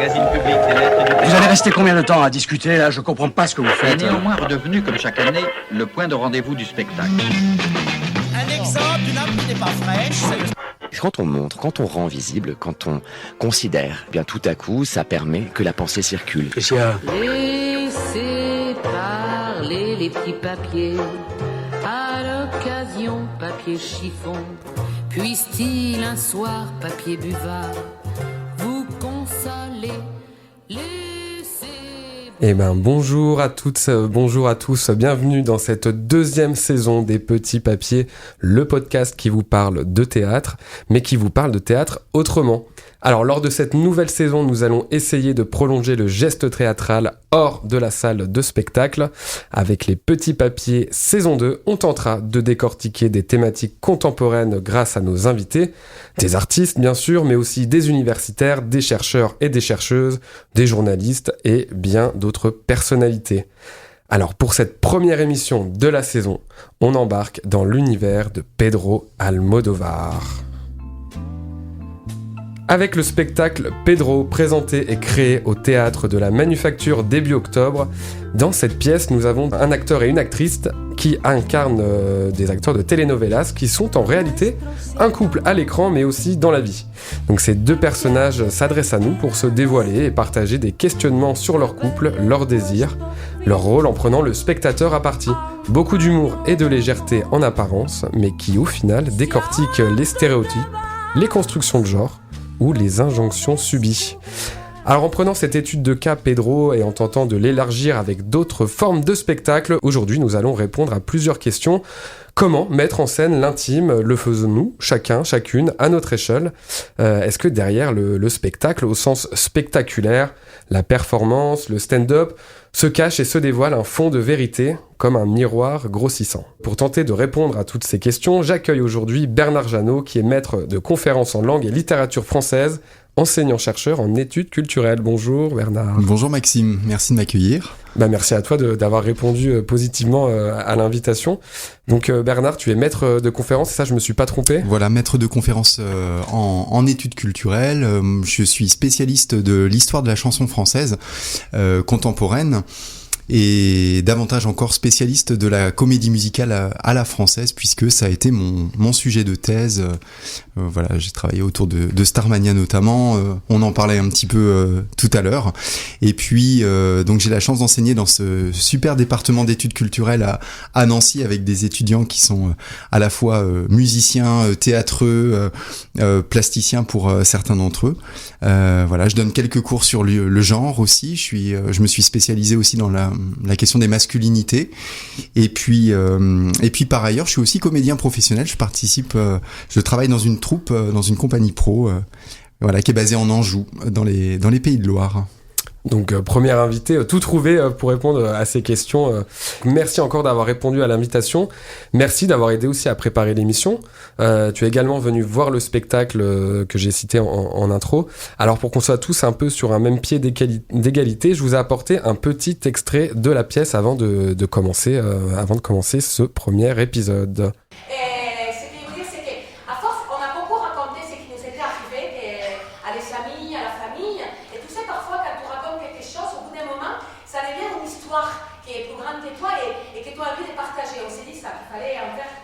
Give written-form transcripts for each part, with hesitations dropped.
magazine public des lettres du pays. Vous allez rester combien de temps à discuter là? Je comprends pas ce que vous Est faites. néanmoins redevenu, comme chaque année, le point de rendez-vous du spectacle. Un exemple d'une âme qui n'est pas fraîche, c'est le... Quand on montre, quand on rend visible, quand on considère, eh bien tout à coup, ça permet que la pensée circule. Qu'est-ce qu'il y a? Laissez parler les petits papiers, à l'occasion papier chiffon, puisse-t-il un soir papier buvard vous consoler, laissez... Eh ben bonjour à toutes, bonjour à tous, bienvenue dans cette deuxième saison des Petits Papiers, le podcast qui vous parle de théâtre, mais qui vous parle de théâtre autrement. Alors lors de cette nouvelle saison, nous allons essayer de prolonger le geste théâtral hors de la salle de spectacle. Avec les Petits Papiers saison 2, on tentera de décortiquer des thématiques contemporaines grâce à nos invités, des artistes bien sûr, mais aussi des universitaires, des chercheurs et des chercheuses, des journalistes et bien d'autres personnalités. Alors pour cette première émission de la saison, on embarque dans l'univers de Pedro Almodóvar. Avec le spectacle Pedro, présenté et créé au Théâtre de la Manufacture début octobre, dans cette pièce, nous avons un acteur et une actrice qui incarnent des acteurs de telenovelas qui sont en réalité un couple à l'écran mais aussi dans la vie. Donc ces deux personnages s'adressent à nous pour se dévoiler et partager des questionnements sur leur couple, leurs désirs, leur rôle en prenant le spectateur à partie. Beaucoup d'humour et de légèreté en apparence, mais qui au final décortiquent les stéréotypes, les constructions de genre, ou les injonctions subies. Alors en prenant cette étude de cas Pedro et en tentant de l'élargir avec d'autres formes de spectacle, aujourd'hui nous allons répondre à plusieurs questions. Comment mettre en scène l'intime? Le faisons-nous, chacun, chacune, à notre échelle? Est-ce que derrière le spectacle, au sens spectaculaire, la performance, le stand-up, se cache et se dévoile un fond de vérité, comme un miroir grossissant? Pour tenter de répondre à toutes ces questions, j'accueille aujourd'hui Bernard Jeannot, qui est maître de conférences en langue et littérature française, enseignant-chercheur en études culturelles. Bonjour Bernard. Bonjour Maxime, merci de m'accueillir. Merci à toi d'avoir répondu positivement à l'invitation. Donc Bernard, tu es maître de conférences, et ça je me suis pas trompé? Voilà, maître de conférences en études culturelles. Je suis spécialiste de l'histoire de la chanson française contemporaine. Et davantage encore spécialiste de la comédie musicale à la française, puisque ça a été mon sujet de thèse. Voilà, j'ai travaillé autour de Starmania notamment, on en parlait un petit peu tout à l'heure. Et puis, donc j'ai la chance d'enseigner dans ce super département d'études culturelles à Nancy, avec des étudiants qui sont à la fois musiciens, théâtreux, plasticiens pour certains d'entre eux. Voilà, je donne quelques cours sur le genre aussi. Je me suis spécialisé aussi dans la question des masculinités. Et puis par ailleurs, je suis aussi comédien professionnel. Je travaille dans une troupe, dans une compagnie pro, voilà, qui est basée en Anjou, dans les Pays de Loire. Donc premier invité, tout trouvé pour répondre à ces questions. Merci encore d'avoir répondu à l'invitation. Merci d'avoir aidé aussi à préparer l'émission. Tu es également venu voir le spectacle que j'ai cité en intro. Alors pour qu'on soit tous un peu sur un même pied d'égalité, je vous ai apporté un petit extrait de la pièce avant de commencer ce premier épisode.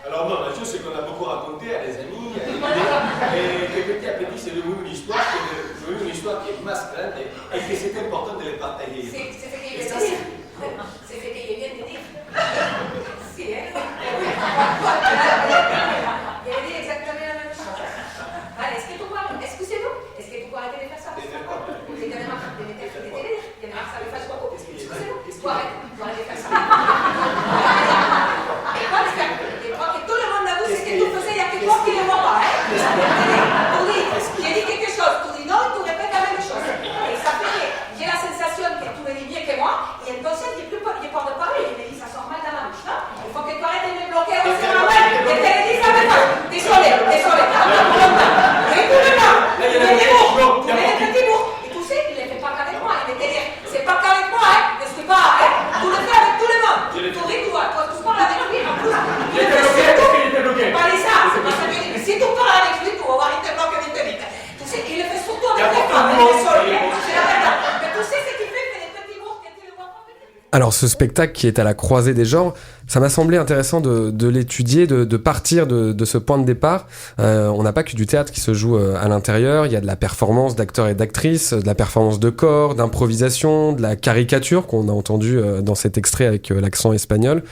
Alors non, la chose c'est qu'on a beaucoup raconté à des amis, et que petit à petit c'est devenu une histoire qui est masculine et que c'est important de les partager. C'est ce qu'il vient de dire. C'est ce qu'il vient de dire. Si, hein? Il a dit exactement la même chose. Allez, est-ce que tu peux arrêter de faire ça? C'est que ça lui fasse beaucoup. Excusez-moi. Tu arrêtes de faire ça. J'ai dit quelque chose, tu dis non, tu répètes la même chose. Et ça fait que j'ai la sensation que tu me dis mieux que moi, et entonces j'ai peur de parler. Il me dit, ça sort mal dans la bouche, non? Il faut que tu arrêtes de me bloquer aussi ma main, et te le dis ça maintenant. Désolé. Tu mets des petits mots. Et tu sais qu'il ne le fait pas qu'avec moi. Il me dit, c'est pas qu'avec moi, hein? Ne suis pas, hein? Tu le fais avec tout le monde. Tu ris, tu parles avec lui, en plus. Il est bloqué. Pas ça. Si tu parles avec lui, tu vas voir, il te bloque vite. Tu sais, il le fait surtout avec les femmes. C'est la verdad. Alors ce spectacle qui est à la croisée des genres, ça m'a semblé intéressant de l'étudier, de partir de ce point de départ. On n'a pas que du théâtre qui se joue à l'intérieur, il y a de la performance d'acteurs et d'actrices, de la performance de corps, d'improvisation, de la caricature qu'on a entendu dans cet extrait avec l'accent espagnol,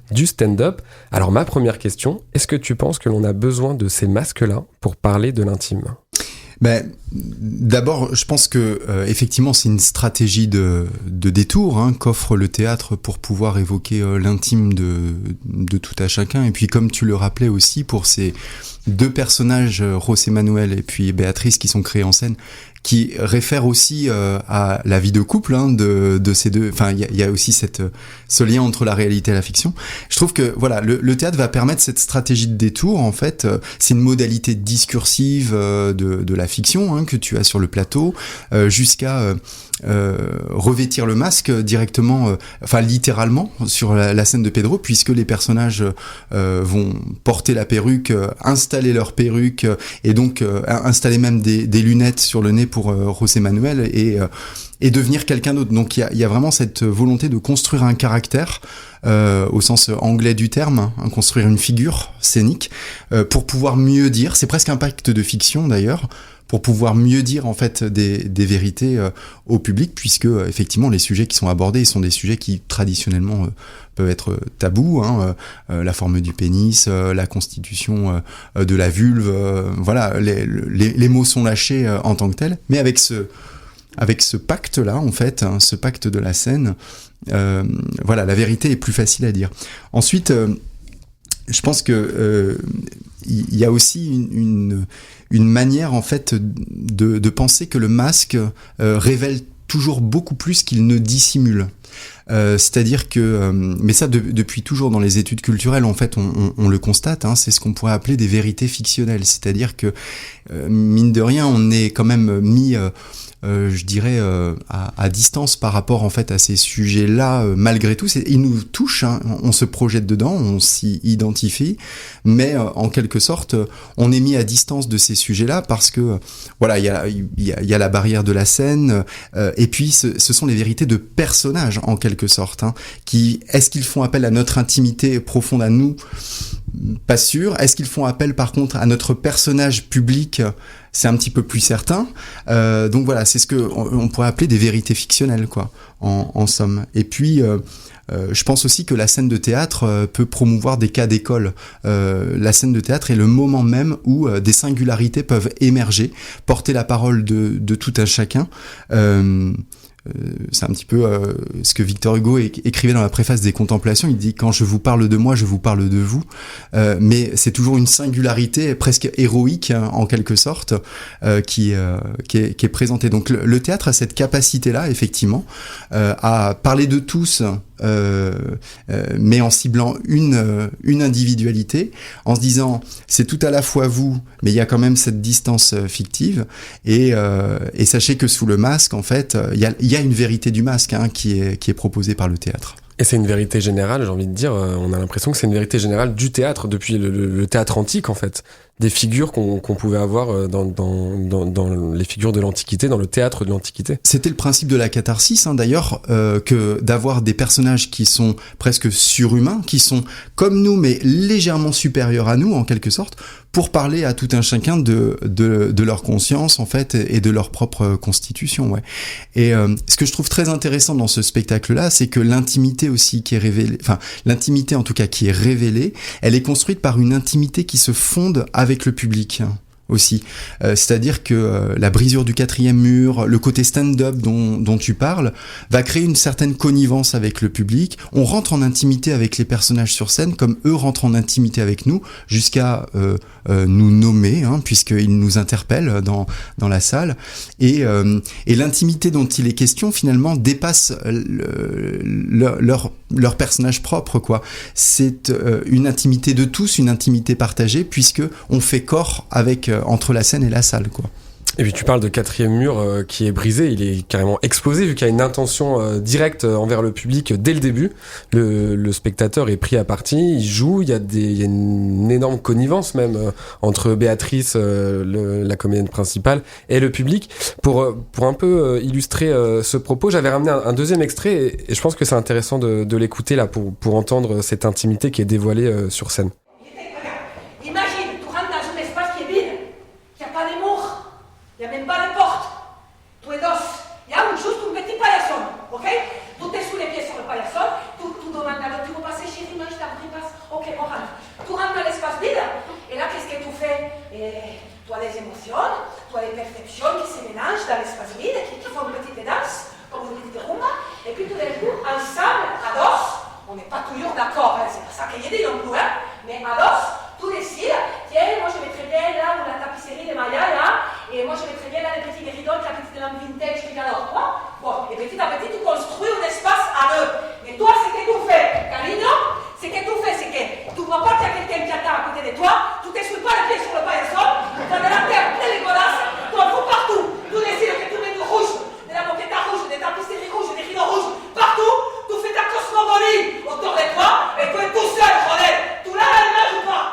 du stand-up. Alors ma première question, est-ce que tu penses que l'on a besoin de ces masques-là pour parler de l'intime ? D'abord, je pense que effectivement, c'est une stratégie de détour qu'offre le théâtre pour pouvoir évoquer l'intime de tout à chacun. Et puis, comme tu le rappelais aussi, pour ces deux personnages, José Manuel et puis Béatrice, qui sont créés en scène, qui réfèrent aussi à la vie de couple de ces deux. Enfin, il y a aussi ce lien entre la réalité et la fiction. Je trouve que voilà, le théâtre va permettre cette stratégie de détour. En fait, c'est une modalité discursive de la fiction que tu as sur le plateau, jusqu'à revêtir le masque directement, enfin littéralement sur la scène de Pedro, puisque les personnages vont porter la perruque, installer leur perruque, et donc installer même des lunettes sur le nez pour José Manuel et devenir quelqu'un d'autre. Donc il y a vraiment cette volonté de construire un caractère au sens anglais du terme, construire une figure scénique pour pouvoir mieux dire. C'est presque un pacte de fiction d'ailleurs, pour pouvoir mieux dire en fait des vérités au public, puisque effectivement les sujets qui sont abordés sont des sujets qui traditionnellement peuvent être tabous, la forme du pénis, la constitution de la vulve, voilà, les mots sont lâchés en tant que tels, mais avec ce pacte-là, en fait, ce pacte de la scène, voilà, la vérité est plus facile à dire. Ensuite, je pense que il y a aussi une manière, en fait, de penser que le masque révèle toujours beaucoup plus qu'il ne dissimule. C'est-à-dire que, mais ça depuis toujours dans les études culturelles, en fait, on le constate, c'est ce qu'on pourrait appeler des vérités fictionnelles. C'est-à-dire que, mine de rien, on est quand même mis, je dirais, à distance par rapport en fait à ces sujets-là. Malgré tout, ils nous touchent, on se projette dedans, on s'y identifie, mais en quelque sorte, on est mis à distance de ces sujets-là parce que, voilà, il y a la barrière de la scène, et puis ce sont les vérités de personnages en quelque sorte, est-ce qu'ils font appel à notre intimité profonde à nous? Pas sûr. Est-ce qu'ils font appel par contre à notre personnage public? C'est un petit peu plus certain. Donc voilà, c'est ce que on pourrait appeler des vérités fictionnelles, quoi, en somme. Et puis, je pense aussi que la scène de théâtre peut promouvoir des cas d'école. La scène de théâtre est le moment même où des singularités peuvent émerger, porter la parole de tout un chacun. C'est un petit peu ce que Victor Hugo écrivait dans la préface des Contemplations. Il dit: quand je vous parle de moi, je vous parle de vous. Mais c'est toujours une singularité presque héroïque, en quelque sorte, qui est présentée. Donc le théâtre a cette capacité-là, effectivement, à parler de tous, mais en ciblant une individualité, en se disant c'est tout à la fois vous, mais il y a quand même cette distance fictive, et sachez que sous le masque, en fait, il y a une vérité du masque qui est proposée par le théâtre. Et c'est une vérité générale, j'ai envie de dire, on a l'impression que c'est une vérité générale du théâtre depuis le théâtre antique, en fait. Des figures qu'on pouvait avoir dans les figures de l'Antiquité, dans le théâtre de l'Antiquité. C'était le principe de la catharsis, d'ailleurs, que d'avoir des personnages qui sont presque surhumains, qui sont comme nous, mais légèrement supérieurs à nous, en quelque sorte, pour parler à tout un chacun de leur conscience, en fait, et de leur propre constitution, ouais. Et ce que je trouve très intéressant dans ce spectacle-là, c'est que l'intimité aussi qui est révélée, enfin, l'intimité en tout cas qui est révélée, elle est construite par une intimité qui se fonde avec le public aussi. C'est-à-dire que la brisure du quatrième mur, le côté stand-up dont tu parles, va créer une certaine connivence avec le public. On rentre en intimité avec les personnages sur scène, comme eux rentrent en intimité avec nous, jusqu'à nous nommer, puisqu'ils nous interpellent dans la salle. Et l'intimité dont il est question, finalement, dépasse leur personnage propre, quoi. C'est une intimité de tous, une intimité partagée, puisque on fait corps avec entre la scène et la salle, quoi. Et puis tu parles de quatrième mur qui est brisé, il est carrément explosé vu qu'il y a une intention directe envers le public dès le début. Le spectateur est pris à partie, il joue, il y a une énorme connivence même entre Béatrice, la comédienne principale, et le public. Pour un peu illustrer ce propos, j'avais ramené un deuxième extrait et je pense que c'est intéressant de l'écouter là pour entendre cette intimité qui est dévoilée sur scène. Imagine, tu rentres dans un espace qui est vide, qui n'a pas de murs, il n'y a même pas de porte. Tu es dos. Il y a juste un petit paillasson, ok? Tu t'es sous les pieds sur le paillasson, tu demandes à l'autre, tu veux passer chérie, moi je t'en prie, passe. Ok, on rentre. Tu rentres dans l'espace vide, et là, qu'est-ce que tu fais? Tu as des émotions, tu as des perceptions qui se mélangent dans l'espace vide, qui font une petite danse, comme une petite rumba, et puis tout d'un coup, ensemble, à dos, on n'est pas toujours d'accord, hein, c'est pas ça qu'il y a dit non plus, hein, mais à dos, tu décides, tiens, moi je vais très bien là où la tapisserie de Maya là, et moi je vais très bien là les petits rideaux, la petite lampe vintage que j'adore, toi. Bon, et petit à petit tu construis un espace à deux. Mais toi, ce que tu fais, Carino, ce que tu fais, c'est que tu vois pas qu'il y a quelqu'un qui attend à côté de toi, tu t'essuies pas les pieds sur le paillasson, tu as de la terre plein les godasses, tu en fous partout. Tu décides que tu mets du rouge, de la moquette rouge, des tapisseries rouges, des rideaux rouges, partout, tu fais ta cosmogonie autour de toi, et tu es tout seul, Rodel. Tu l'as la image ou pas?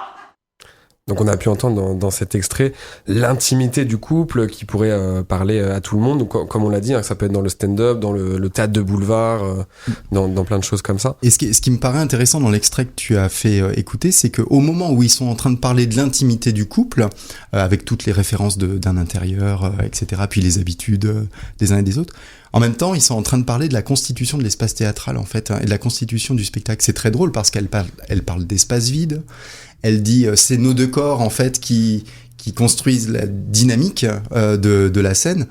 Donc on a pu entendre dans cet extrait l'intimité du couple qui pourrait parler à tout le monde. Donc, comme on l'a dit, hein, ça peut être dans le stand-up, dans le théâtre de boulevard, dans plein de choses comme ça. Et ce qui me paraît intéressant dans l'extrait que tu as fait écouter, c'est qu'au moment où ils sont en train de parler de l'intimité du couple, avec toutes les références d'un intérieur, etc., puis les habitudes des uns et des autres, en même temps, ils sont en train de parler de la constitution de l'espace théâtral, en fait, hein, et de la constitution du spectacle. C'est très drôle parce qu'elle parle d'espace vide. Elle dit c'est nos deux corps en fait qui construisent la dynamique de la scène.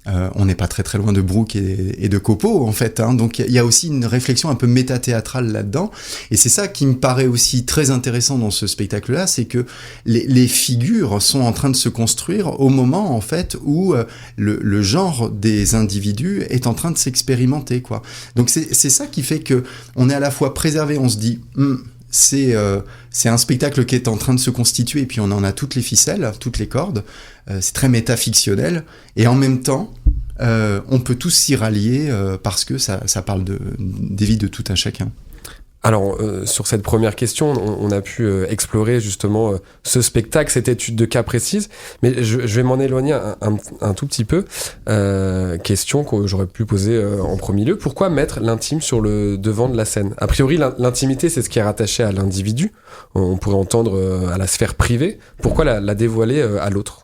On n'est pas très très loin de Brooke et de Copo en fait, hein. Donc il y a aussi une réflexion un peu métathéâtrale là-dedans, et c'est ça qui me paraît aussi très intéressant dans ce spectacle-là, c'est que les figures sont en train de se construire au moment en fait où le genre des individus est en train de s'expérimenter, quoi. Donc c'est ça qui fait que on est à la fois préservé, on se dit c'est un spectacle qui est en train de se constituer, et puis on en a toutes les ficelles, toutes les cordes, c'est très métafictionnel, et en même temps, on peut tous s'y rallier parce que ça parle des vies de tout un chacun. Alors, sur cette première question, on a pu explorer justement ce spectacle, cette étude de cas précise, mais je vais m'en éloigner un tout petit peu. Question que j'aurais pu poser en premier lieu. Pourquoi mettre l'intime sur le devant de la scène? A priori, l'intimité, c'est ce qui est rattaché à l'individu. On pourrait entendre à la sphère privée. Pourquoi la dévoiler à l'autre?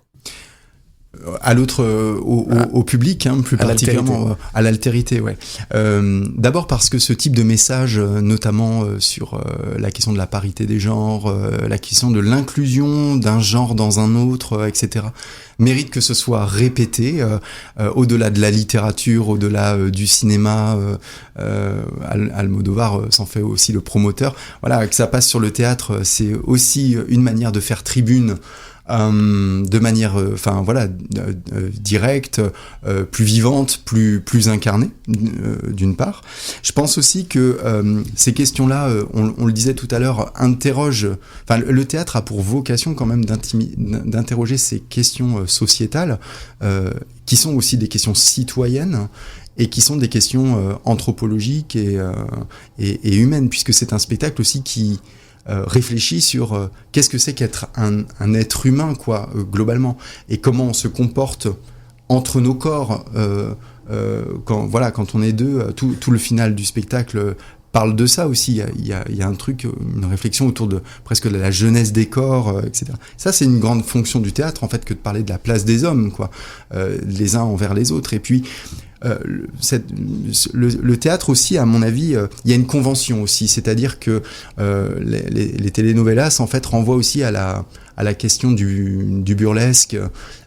À l'autre, au public, hein, plus particulièrement à l'altérité, ouais. D'abord parce que ce type de message, notamment sur la question de la parité des genres, la question de l'inclusion d'un genre dans un autre, etc., mérite que ce soit répété au-delà de la littérature, au-delà du cinéma. Almodovar s'en fait aussi le promoteur. Voilà, que ça passe sur le théâtre, c'est aussi une manière de faire tribune. De manière, directe, plus vivante, plus incarnée, d'une part. Je pense aussi que ces questions-là, on le disait tout à l'heure, le théâtre a pour vocation quand même d'interroger ces questions sociétales, qui sont aussi des questions citoyennes, et qui sont des questions anthropologiques et humaines, puisque c'est un spectacle aussi qui réfléchit sur qu'est-ce que c'est qu'être un être humain, quoi, globalement, et comment on se comporte entre nos corps quand on est deux. Tout le final du spectacle parle de ça aussi. Il y a un truc, une réflexion autour de presque la jeunesse des corps, etc. Ça, c'est une grande fonction du théâtre, en fait, que de parler de la place des hommes, quoi, les uns envers les autres. Et puis le théâtre aussi, à mon avis, il y a une convention aussi, c'est-à-dire que les telenovelas en fait renvoient aussi à la question du burlesque,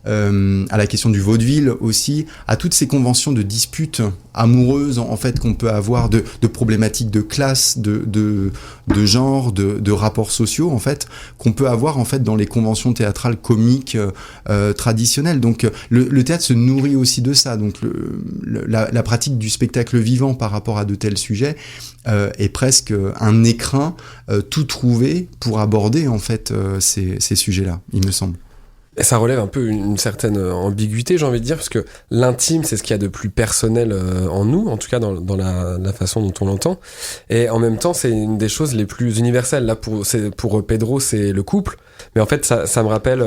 à la question du vaudeville aussi, à toutes ces conventions de disputes amoureuses en fait qu'on peut avoir, de problématiques de classe, de genre, de rapports sociaux en fait, qu'on peut avoir en fait dans les conventions théâtrales comiques traditionnelles. Donc le théâtre se nourrit aussi de ça. Donc la pratique du spectacle vivant par rapport à de tels sujets est presque un écrin tout trouvé pour aborder en fait ces sujets-là, il me semble. Et ça relève un peu une certaine ambiguïté, j'ai envie de dire, parce que l'intime, c'est ce qu'il y a de plus personnel en nous, en tout cas dans la façon dont on l'entend. Et en même temps, c'est une des choses les plus universelles. Là, pour Pedro, c'est le couple. Mais en fait, ça me rappelle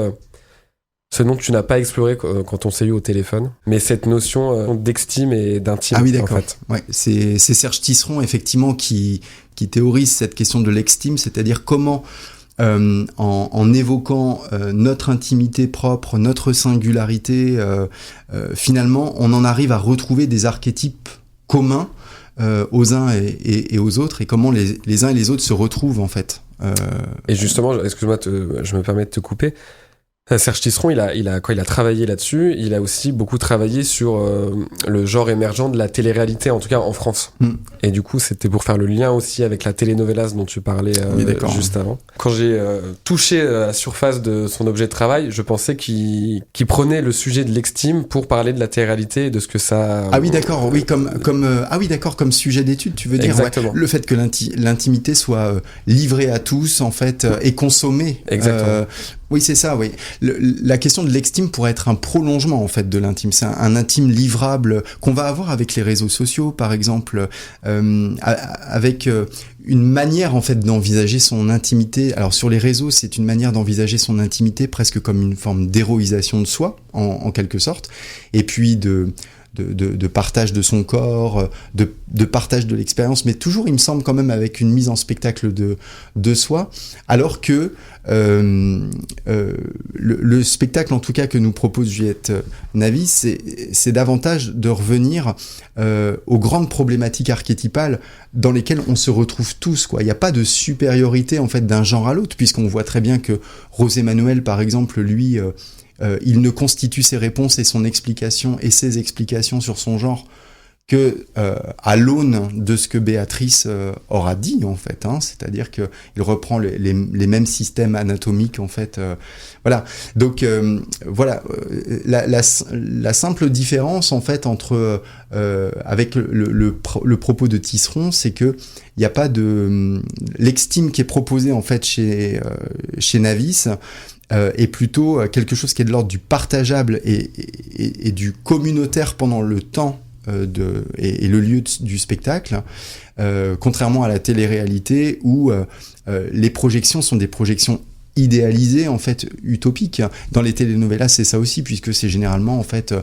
ce dont tu n'as pas exploré quand on s'est eu au téléphone. Mais cette notion d'estime et d'intime. Ah oui, d'accord. En fait. Ouais, c'est Serge Tisseron, effectivement, qui théorise cette question de l'estime, c'est-à-dire comment... en évoquant notre intimité propre, notre singularité, finalement, on en arrive à retrouver des archétypes communs aux uns et aux autres, et comment les uns et les autres se retrouvent, en fait. Et justement, excuse-moi, je me permets de te couper. Serge Tisseron, il a travaillé là-dessus. Il a aussi beaucoup travaillé sur le genre émergent de la télé-réalité, en tout cas en France. Et du coup, c'était pour faire le lien aussi avec la telenovelas dont tu parlais juste avant. Quand j'ai touché à la surface de son objet de travail, je pensais qu'il prenait le sujet de l'estime pour parler de la télé-réalité et de ce que ça... Ah oui, d'accord, oui, comme sujet d'étude, tu veux dire. Exactement. Ouais, le fait que l'intimité soit livrée à tous, en fait, et consommée. Exactement. Oui, c'est ça, oui. La question de l'estime pourrait être un prolongement, en fait, de l'intime. C'est un intime livrable qu'on va avoir avec les réseaux sociaux, par exemple, avec une manière, en fait, d'envisager son intimité. Alors, sur les réseaux, c'est une manière d'envisager son intimité presque comme une forme d'héroïsation de soi, en quelque sorte. Et puis, de partage de son corps, de partage de l'expérience, mais toujours, il me semble, quand même avec une mise en spectacle de soi, alors que le spectacle, en tout cas, que nous propose Juliette Navy, c'est davantage de revenir aux grandes problématiques archétypales dans lesquelles on se retrouve tous, quoi. Il n'y a pas de supériorité, en fait, d'un genre à l'autre, puisqu'on voit très bien que José Manuel, par exemple, lui... il ne constitue ses réponses et son explication et ses explications sur son genre que à l'aune de ce que Béatrice aura dit, en fait, hein, c'est-à-dire que il reprend les mêmes systèmes anatomiques, en fait, voilà. Donc voilà, la simple différence, en fait, entre avec le propos de Tisseron, c'est que il n'y a pas de l'estime qui est proposée, en fait, chez Navis. Est plutôt quelque chose qui est de l'ordre du partageable et du communautaire pendant le temps et le lieu du spectacle, contrairement à la télé-réalité où les projections sont des projections idéalisées, en fait, utopiques. Dans les telenovelas, c'est ça aussi, puisque c'est généralement, en fait,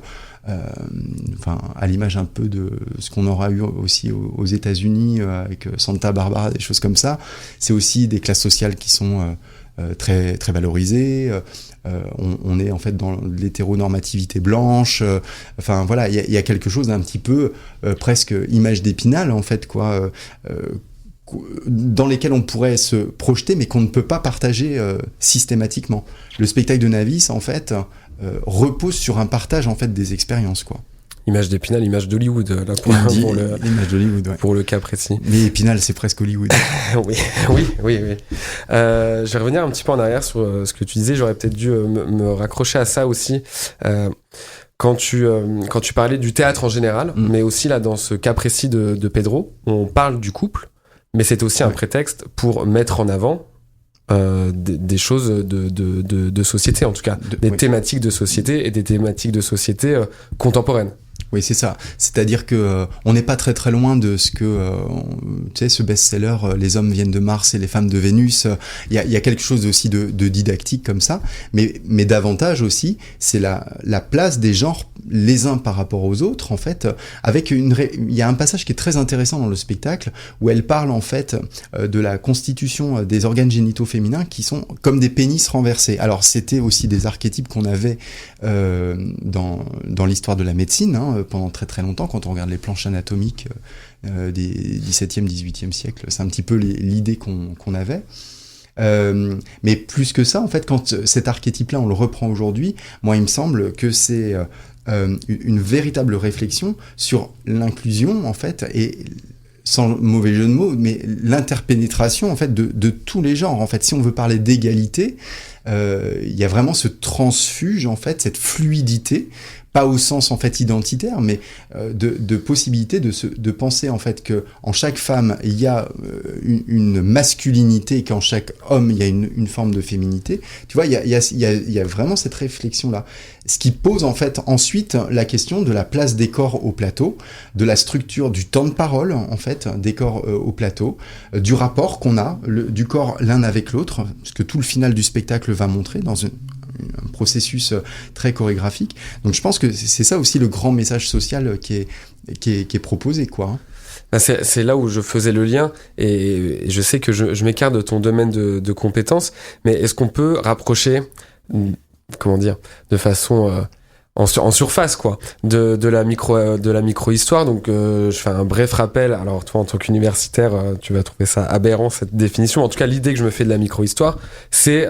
à l'image un peu de ce qu'on aura eu aussi aux États-Unis avec Santa Barbara, des choses comme ça, c'est aussi des classes sociales qui sont très très valorisé, on est en fait dans l'hétéronormativité blanche, enfin voilà, il y a quelque chose d'un petit peu presque image d'Épinal, en fait, quoi, dans lesquels on pourrait se projeter mais qu'on ne peut pas partager systématiquement. Le spectacle de Navis, en fait, repose sur un partage, en fait, des expériences, quoi. Image d'Épinal, image d'Hollywood, là, l'image d'Hollywood, ouais. Pour le cas précis. Mais Épinal, c'est presque Hollywood. oui. Je vais revenir un petit peu en arrière sur ce que tu disais. J'aurais peut-être dû me raccrocher à ça aussi. Quand tu parlais du théâtre en général, mais aussi là, dans ce cas précis de Pedro, on parle du couple, mais c'est aussi un prétexte pour mettre en avant des choses de société, en tout cas, des thématiques de société et des thématiques de société contemporaines. Oui, c'est ça. C'est-à-dire que on n'est pas très très loin de ce que tu sais, ce best-seller Les hommes viennent de Mars et les femmes de Vénus. Il y a quelque chose aussi de didactique comme ça, mais davantage aussi, c'est la place des genres les uns par rapport aux autres, en fait. Avec il y a un passage qui est très intéressant dans le spectacle où elle parle, en fait, de la constitution des organes génitaux féminins qui sont comme des pénis renversés. Alors c'était aussi des archétypes qu'on avait dans l'histoire de la médecine, hein, pendant très très longtemps, quand on regarde les planches anatomiques des 17e, 18e siècle. C'est un petit peu l'idée qu'on avait. Mais plus que ça, en fait, quand cet archétype-là, on le reprend aujourd'hui, moi, il me semble que c'est une véritable réflexion sur l'inclusion, en fait, et sans mauvais jeu de mots, mais l'interpénétration, en fait, de tous les genres. En fait, si on veut parler d'égalité, il y a vraiment ce transfuge, en fait, cette fluidité, pas au sens en fait identitaire, mais de possibilité de penser en fait que en chaque femme il y a une masculinité et qu'en chaque homme il y a une forme de féminité. Tu vois, il y a vraiment cette réflexion là. Ce qui pose en fait ensuite la question de la place des corps au plateau, de la structure du temps de parole en fait des corps au plateau, du rapport qu'on a du corps l'un avec l'autre, ce que tout le final du spectacle va montrer dans un processus très chorégraphique. Donc je pense que c'est ça aussi le grand message social qui est proposé, quoi. C'est là où je faisais le lien, et je sais que je m'écarte de ton domaine de compétences, mais est-ce qu'on peut rapprocher, comment dire, de façon en surface, quoi, de la micro-histoire. Donc je fais un bref rappel. Alors toi, en tant qu'universitaire, tu vas trouver ça aberrant, cette définition. En tout cas, l'idée que je me fais de la micro-histoire, c'est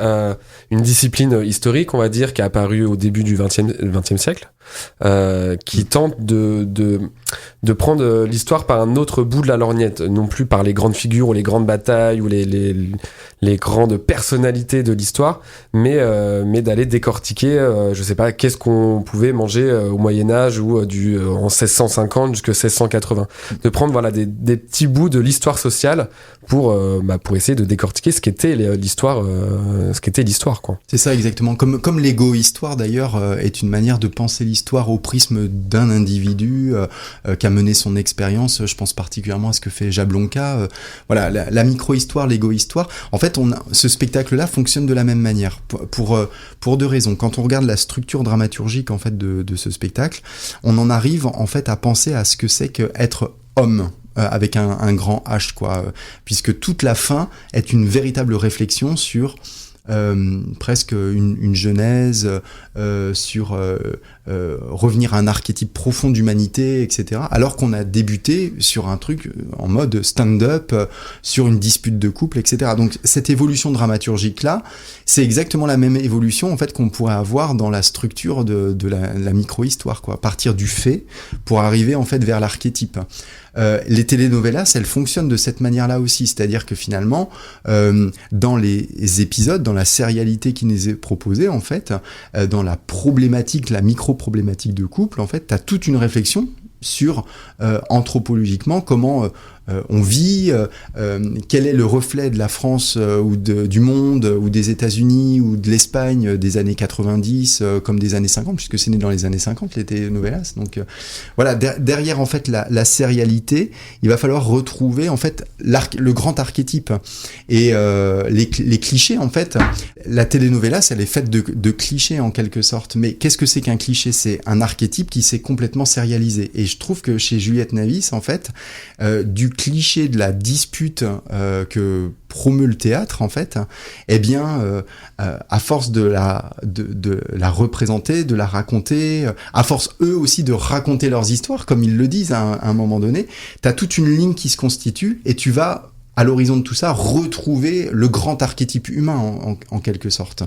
une discipline historique, on va dire, qui est apparue au début du 20e siècle, qui tente de prendre l'histoire par un autre bout de la lorgnette, non plus par les grandes figures ou les grandes batailles ou les grandes personnalités de l'histoire, mais d'aller décortiquer, je sais pas, qu'est-ce qu'on pouvait manger au Moyen-Âge ou en 1650 jusqu'à 1680. De prendre voilà des petits bouts de l'histoire sociale pour essayer de décortiquer ce qu'était l'histoire, quoi. C'est ça exactement. Comme l'égo-histoire d'ailleurs est une manière de penser l'histoire au prisme d'un individu qui a mené son expérience. Je pense particulièrement à ce que fait Jablonka. Voilà, la micro-histoire, l'égo-histoire. En fait, ce spectacle-là fonctionne de la même manière pour deux raisons. Quand on regarde la structure dramaturgique en fait de ce spectacle, on en arrive en fait à penser à ce que c'est qu'être homme. Avec un grand H, quoi, puisque toute la fin est une véritable réflexion sur presque une genèse, sur revenir à un archétype profond d'humanité, etc. Alors qu'on a débuté sur un truc en mode stand-up, sur une dispute de couple, etc. Donc cette évolution dramaturgique-là, c'est exactement la même évolution en fait qu'on pourrait avoir dans la structure de la micro-histoire, quoi. Partir du fait pour arriver en fait vers l'archétype. Les telenovelas, elles fonctionnent de cette manière-là aussi, c'est-à-dire que finalement, dans les épisodes, dans la sérialité qui nous est proposée, en fait, dans la problématique, la micro-problématique de couple, en fait, t'as toute une réflexion sur anthropologiquement comment on vit, quel est le reflet de la France ou du monde ou des États-Unis ou de l'Espagne des années 90 comme des années 50, puisque c'est né dans les années 50 les telenovelas. Donc voilà, derrière en fait la sérialité, il va falloir retrouver en fait le grand archétype et les clichés en fait. La telenovelas, elle est faite de clichés en quelque sorte. Mais qu'est-ce que c'est qu'un cliché ? C'est un archétype qui s'est complètement sérialisé. Et je trouve que chez Juliette Navis, en fait, du cliché de la dispute que promeut le théâtre, en fait, eh bien, à force de la représenter, de la raconter, à force eux aussi de raconter leurs histoires, comme ils le disent à un moment donné, t'as toute une ligne qui se constitue et tu vas à l'horizon de tout ça, retrouver le grand archétype humain en quelque sorte.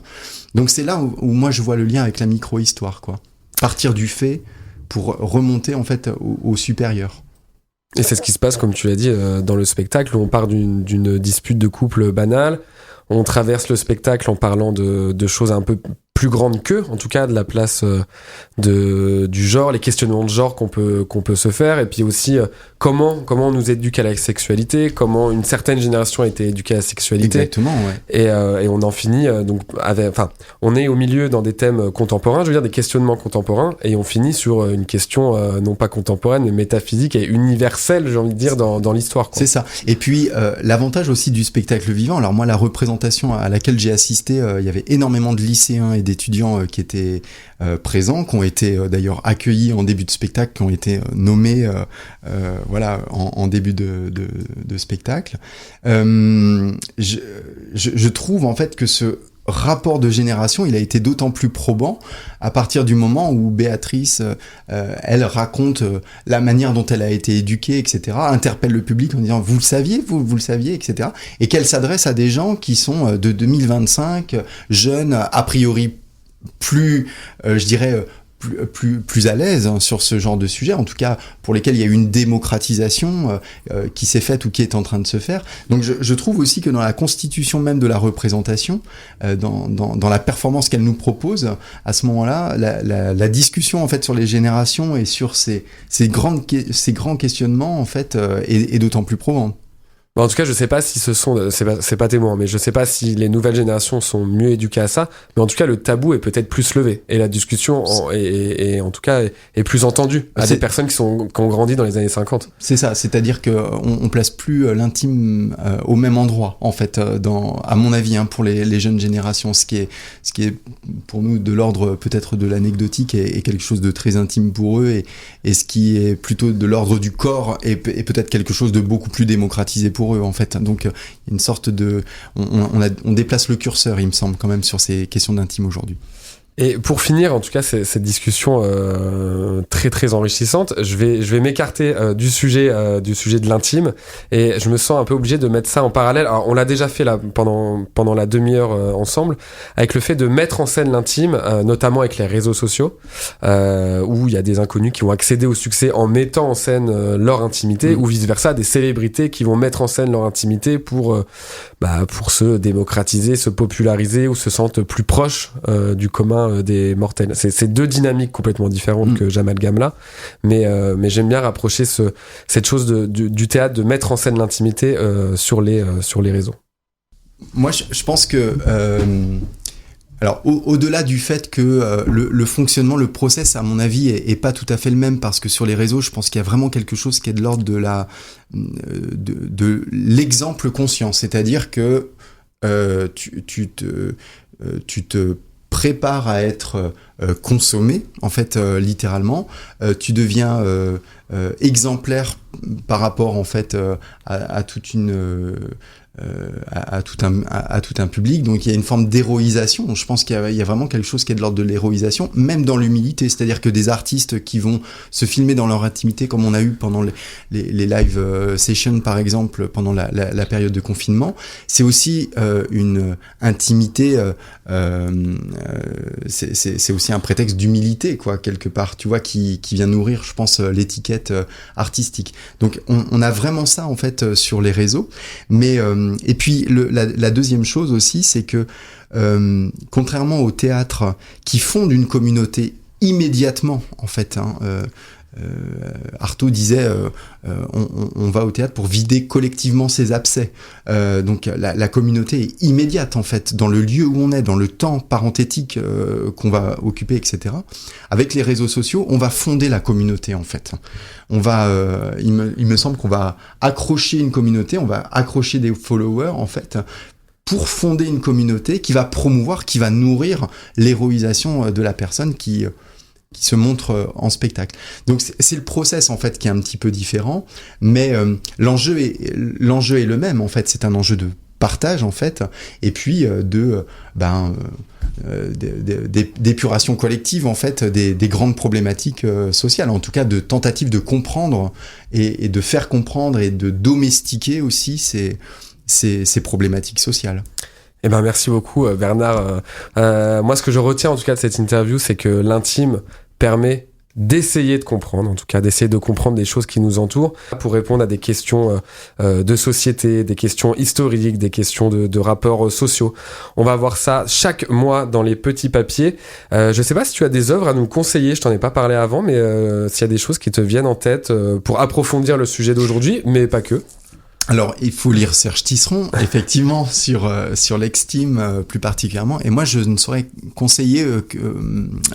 Donc c'est là où moi je vois le lien avec la micro-histoire, quoi. Partir du fait pour remonter en fait au supérieur. Et c'est ce qui se passe, comme tu l'as dit, dans le spectacle, où on part d'une dispute de couple banale, on traverse le spectacle en parlant de choses un peu plus grandes qu'eux, en tout cas de la place du genre, les questionnements de genre qu'on peut se faire, et puis aussi comment on nous éduque à la sexualité, comment une certaine génération a été éduquée à la sexualité. Exactement, ouais. Et on en finit on est au milieu dans des thèmes contemporains, je veux dire des questionnements contemporains, et on finit sur une question non pas contemporaine mais métaphysique et universelle, j'ai envie de dire, dans l'histoire, quoi. C'est ça. Et puis l'avantage aussi du spectacle vivant, alors moi la représentation à laquelle j'ai assisté, il y avait énormément de lycéens et d'étudiants qui étaient présents, qui ont été d'ailleurs accueillis en début de spectacle, qui ont été nommés voilà en début de spectacle. Je trouve en fait que ce rapport de génération, il a été d'autant plus probant à partir du moment où Béatrice, elle raconte la manière dont elle a été éduquée, etc., interpelle le public en disant « vous le saviez, vous le saviez », etc., et qu'elle s'adresse à des gens qui sont de 2025, jeunes, a priori plus, je dirais, plus à l'aise sur ce genre de sujet, en tout cas pour lesquels il y a eu une démocratisation qui s'est faite ou qui est en train de se faire. Donc je trouve aussi que dans la constitution même de la représentation, dans la performance qu'elle nous propose, à ce moment-là, la discussion en fait sur les générations et sur ces grands questionnements en fait est d'autant plus probante. En tout cas, je sais pas si c'est pas témoin, mais je sais pas si les nouvelles générations sont mieux éduquées à ça, mais en tout cas, le tabou est peut-être plus levé, et la discussion est en tout cas est plus entendue à des personnes qui ont grandi dans les années 50. C'est ça, c'est-à-dire qu'on place plus l'intime au même endroit, en fait, à mon avis, pour les jeunes générations, ce qui est pour nous de l'ordre peut-être de l'anecdotique et quelque chose de très intime pour eux, et ce qui est plutôt de l'ordre du corps et peut-être quelque chose de beaucoup plus démocratisé pour eux en fait. Donc une sorte de on déplace le curseur, il me semble, quand même, sur ces questions d'intime aujourd'hui. Et pour finir, en tout cas, cette discussion très très enrichissante, je vais m'écarter du sujet de l'intime, et je me sens un peu obligé de mettre ça en parallèle. Alors, on l'a déjà fait là pendant la demi-heure ensemble, avec le fait de mettre en scène l'intime, notamment avec les réseaux sociaux, où il y a des inconnus qui vont accéder au succès en mettant en scène leur intimité, ou vice versa, des célébrités qui vont mettre en scène leur intimité pour se démocratiser, se populariser, ou se sentir plus proche du commun des mortels. C'est deux dynamiques complètement différentes que j'amalgame là, mais j'aime bien rapprocher cette chose du théâtre, de mettre en scène l'intimité sur les réseaux. Moi, je pense que alors au-delà du fait que le fonctionnement, le process, à mon avis, est pas tout à fait le même, parce que sur les réseaux, je pense qu'il y a vraiment quelque chose qui est de l'ordre de l'exemple conscient, c'est-à-dire que tu te prépare à être consommé, en fait, littéralement. Tu deviens exemplaire par rapport, en fait, à toute une... à tout un public. Donc il y a une forme d'héroïsation. Je pense qu'il y a vraiment quelque chose qui est de l'ordre de l'héroïsation, même dans l'humilité. C'est-à-dire que des artistes qui vont se filmer dans leur intimité, comme on a eu pendant les live sessions, par exemple, pendant la période de confinement, c'est aussi une intimité, c'est aussi un prétexte d'humilité, quoi, quelque part, tu vois, qui vient nourrir, je pense, l'étiquette artistique. Donc on a vraiment ça, en fait, sur les réseaux. Mais et puis la deuxième chose aussi, c'est que contrairement au théâtre qui fonde une communauté immédiatement, en fait, Artaud disait on va au théâtre pour vider collectivement ses abcès. Donc la communauté est immédiate, en fait, dans le lieu où on est, dans le temps parenthétique qu'on va occuper, etc. Avec les réseaux sociaux, on va fonder la communauté, en fait. On va, il me semble qu'on va accrocher une communauté, on va accrocher des followers, en fait, pour fonder une communauté qui va promouvoir, qui va nourrir l'héroïsation de la personne qui se montre en spectacle. Donc c'est le process, en fait, qui est un petit peu différent, mais l'enjeu est le même, en fait. C'est un enjeu de partage, en fait, et puis d'épuration collective, en fait, des grandes problématiques sociales, en tout cas de tentative de comprendre et de faire comprendre et de domestiquer aussi ces problématiques sociales. Eh ben, merci beaucoup, Bernard. Moi, ce que je retiens, en tout cas, de cette interview, c'est que l'intime permet d'essayer de comprendre, en tout cas d'essayer de comprendre des choses qui nous entourent, pour répondre à des questions de société, des questions historiques, des questions de rapports sociaux. On va voir ça chaque mois dans les petits papiers. Je sais pas si tu as des œuvres à nous conseiller, je t'en ai pas parlé avant, mais s'il y a des choses qui te viennent en tête pour approfondir le sujet d'aujourd'hui, mais pas que. Alors, il faut lire Serge Tisseron, effectivement, sur l'extime plus particulièrement. Et moi, je ne saurais conseiller que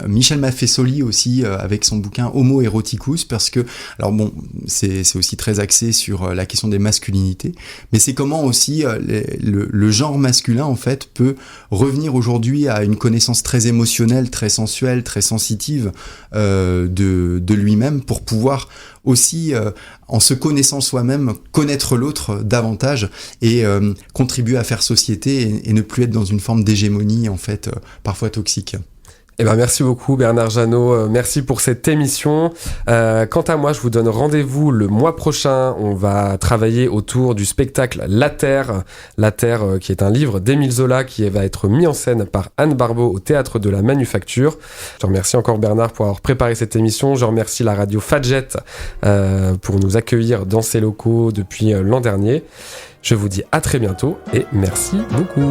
Michel Maffesoli aussi, avec son bouquin Homo Eroticus, parce que, alors bon, c'est aussi très axé sur la question des masculinités, mais c'est comment aussi le genre masculin, en fait, peut revenir aujourd'hui à une connaissance très émotionnelle, très sensuelle, très sensitive de lui-même, pour pouvoir aussi, en se connaissant soi-même, connaître l'autre davantage et contribuer à faire société et ne plus être dans une forme d'hégémonie, en fait, parfois toxique. Eh ben, merci beaucoup Bernard Jeannot, merci pour cette émission. Quant à moi, je vous donne rendez-vous le mois prochain. On va travailler autour du spectacle La Terre, qui est un livre d'Émile Zola qui va être mis en scène par Anne Barbeau au Théâtre de la Manufacture. Je remercie encore Bernard pour avoir préparé cette émission. Je remercie la radio Fadjet pour nous accueillir dans ses locaux depuis l'an dernier. Je vous dis à très bientôt et merci beaucoup.